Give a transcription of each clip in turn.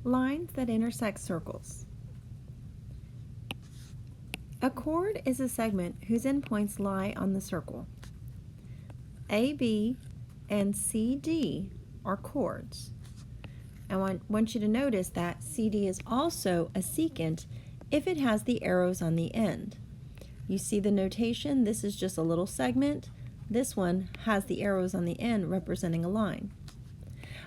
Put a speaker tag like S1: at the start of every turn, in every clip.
S1: Lines that intersect circles. A chord is a segment whose endpoints lie on the circle. AB and CD are chords. I want you to notice that CD is also a secant if it has the arrows on the end. You see the notation? This is just a little segment. This one has the arrows on the end representing a line.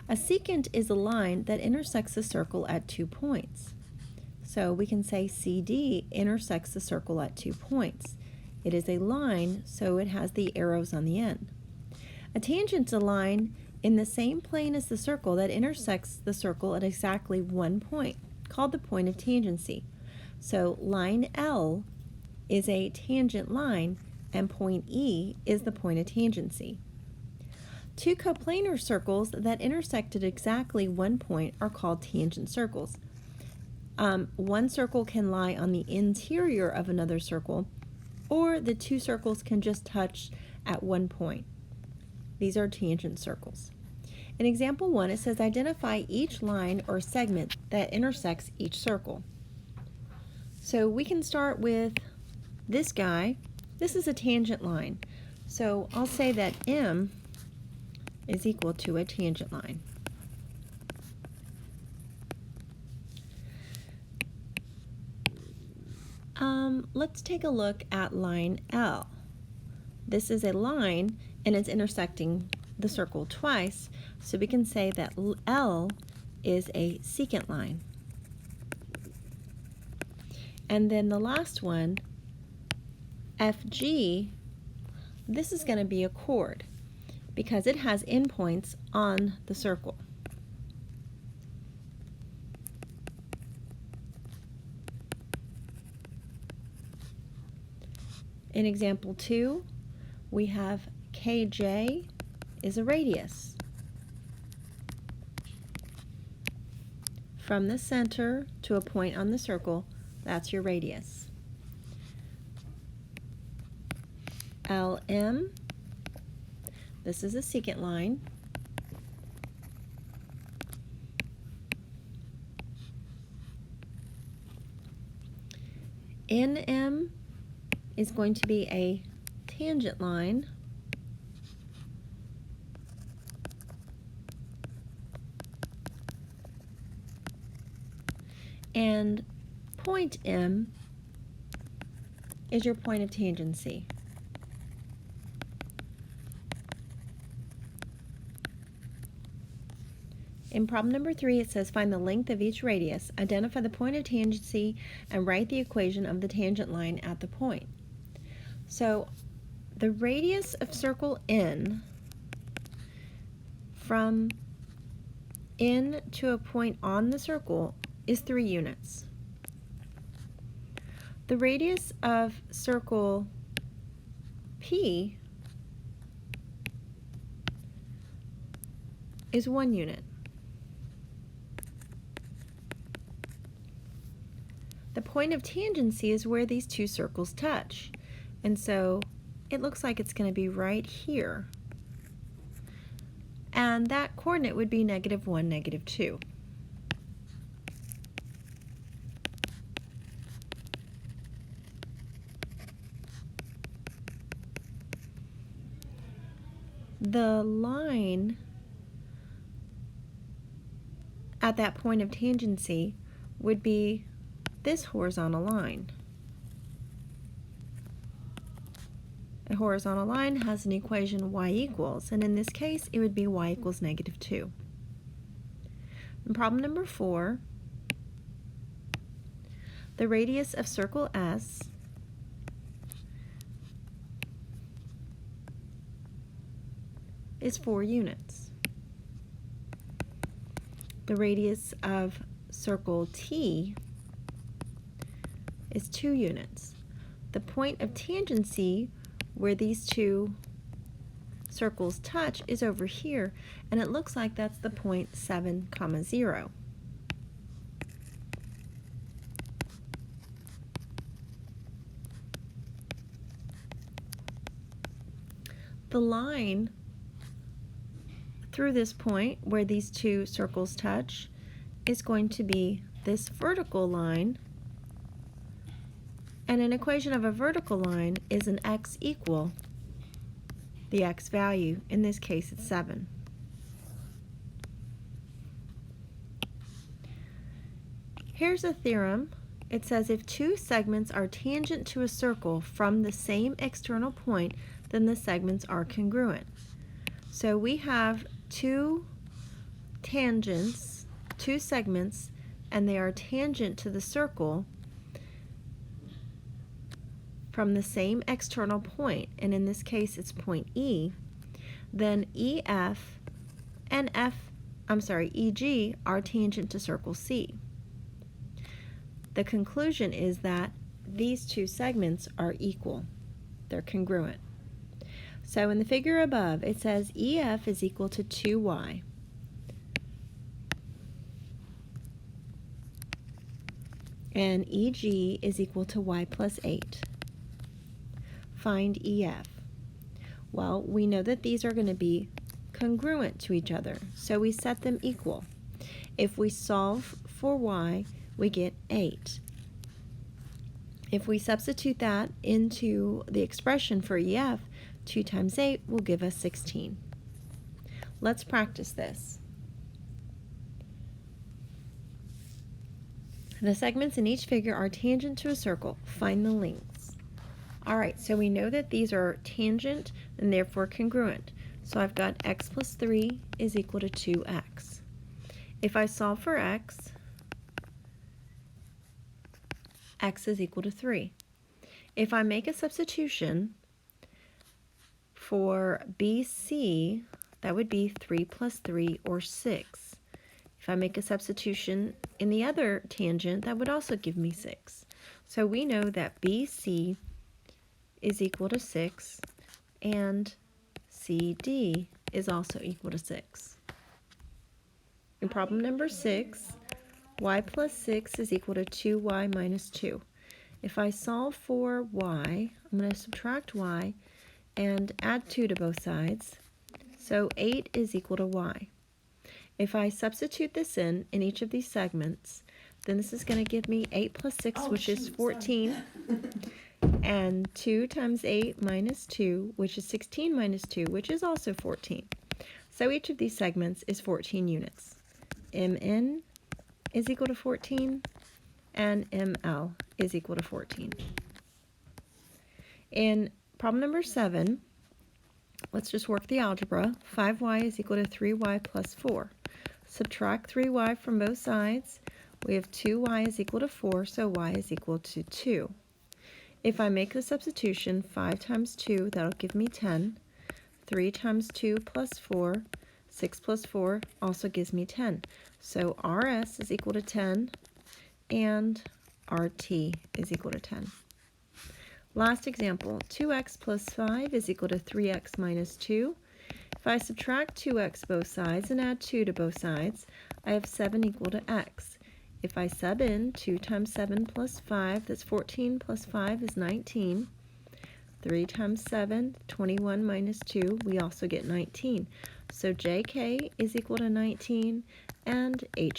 S1: A secant is a line that intersects a circle at 2 points. So we can say CD intersects the circle at 2 points. It is a line, so it has the arrows on the end. A tangent's a line in the same plane as the circle that intersects the circle at exactly 1 point, called the point of tangency. So line L is a tangent line, and point E is the point of tangency. Two coplanar circles that intersect at exactly 1 point are called tangent circles. One circle can lie on the interior of another circle, or the two circles can just touch at 1 point. These are tangent circles. In example 1, it says identify each line or segment that intersects each circle. So we can start with this guy. This is a tangent line. So I'll say that M is equal to a tangent line. Let's take a look at line L. This is a line and it's intersecting the circle twice, so we can say that L is a secant line. And then the last one, FG, this is going to be a chord because it has endpoints on the circle. In example 2, we have KJ is a radius. From the center to a point on the circle, that's your radius. LM, this is a secant line. NM is going to be a tangent line. And point M is your point of tangency. In problem number 3, it says find the length of each radius, identify the point of tangency, and write the equation of the tangent line at the point. So the radius of circle N from N to a point on the circle is 3 units. The radius of circle P is 1 unit. The point of tangency is where these two circles touch. And so it looks like it's going to be right here. And that coordinate would be -1, -2. The line at that point of tangency would be this horizontal line. A horizontal line has an equation y equals, and in this case it would be y equals -2. In problem number 4, the radius of circle S is 4 units. The radius of circle T is 2 units. The point of tangency where these two circles touch is over here, and it looks like that's the point 7, 0. The line through this point where these two circles touch is going to be this vertical line, and an equation of a vertical line is an x equal the x value. In this case, it's 7. Here's a theorem. It says if two segments are tangent to a circle from the same external point, then the segments are congruent. So we have two tangents, two segments, and they are tangent to the circle from the same external point, and in this case it's point E, then EF and EG are tangent to circle C. The conclusion is that these two segments are equal. They're congruent. So in the figure above, it says EF is equal to 2y. And EG is equal to y plus 8. Find EF. Well, we know that these are going to be congruent to each other, so we set them equal. If we solve for y, we get 8. If we substitute that into the expression for EF, 2 times 8 will give us 16. Let's practice this. The segments in each figure are tangent to a circle. Find the lengths. All right, so we know that these are tangent and therefore congruent. So I've got x plus 3 is equal to 2x. If I solve for x is equal to 3. If I make a substitution for BC, that would be 3 plus 3, or 6. If I make a substitution in the other tangent, that would also give me 6. So we know that BC is equal to 6, and CD is also equal to 6. In problem number 6, y plus 6 is equal to 2y minus 2. If I solve for y, I'm going to subtract y and add 2 to both sides. So 8 is equal to y. If I substitute this in each of these segments, then this is going to give me 8 plus 6, which is 14. And 2 times 8 minus 2, which is 16 minus 2, which is also 14. So each of these segments is 14 units. MN is equal to 14, and ML is equal to 14. In problem number 7, let's just work the algebra. 5y is equal to 3y plus 4. Subtract 3y from both sides. We have 2y is equal to 4, so y is equal to 2. If I make the substitution, 5 times 2, that'll give me 10. 3 times 2 plus 4, 6 plus 4 also gives me 10. So RS is equal to 10, and RT is equal to 10. Last example, 2x plus 5 is equal to 3x minus 2. If I subtract 2x both sides and add 2 to both sides, I have 7 equal to x. If I sub in 2 times 7 plus 5, that's 14 plus 5 is 19. 3 times 7, 21 minus 2, we also get 19. So JK is equal to 19, and HK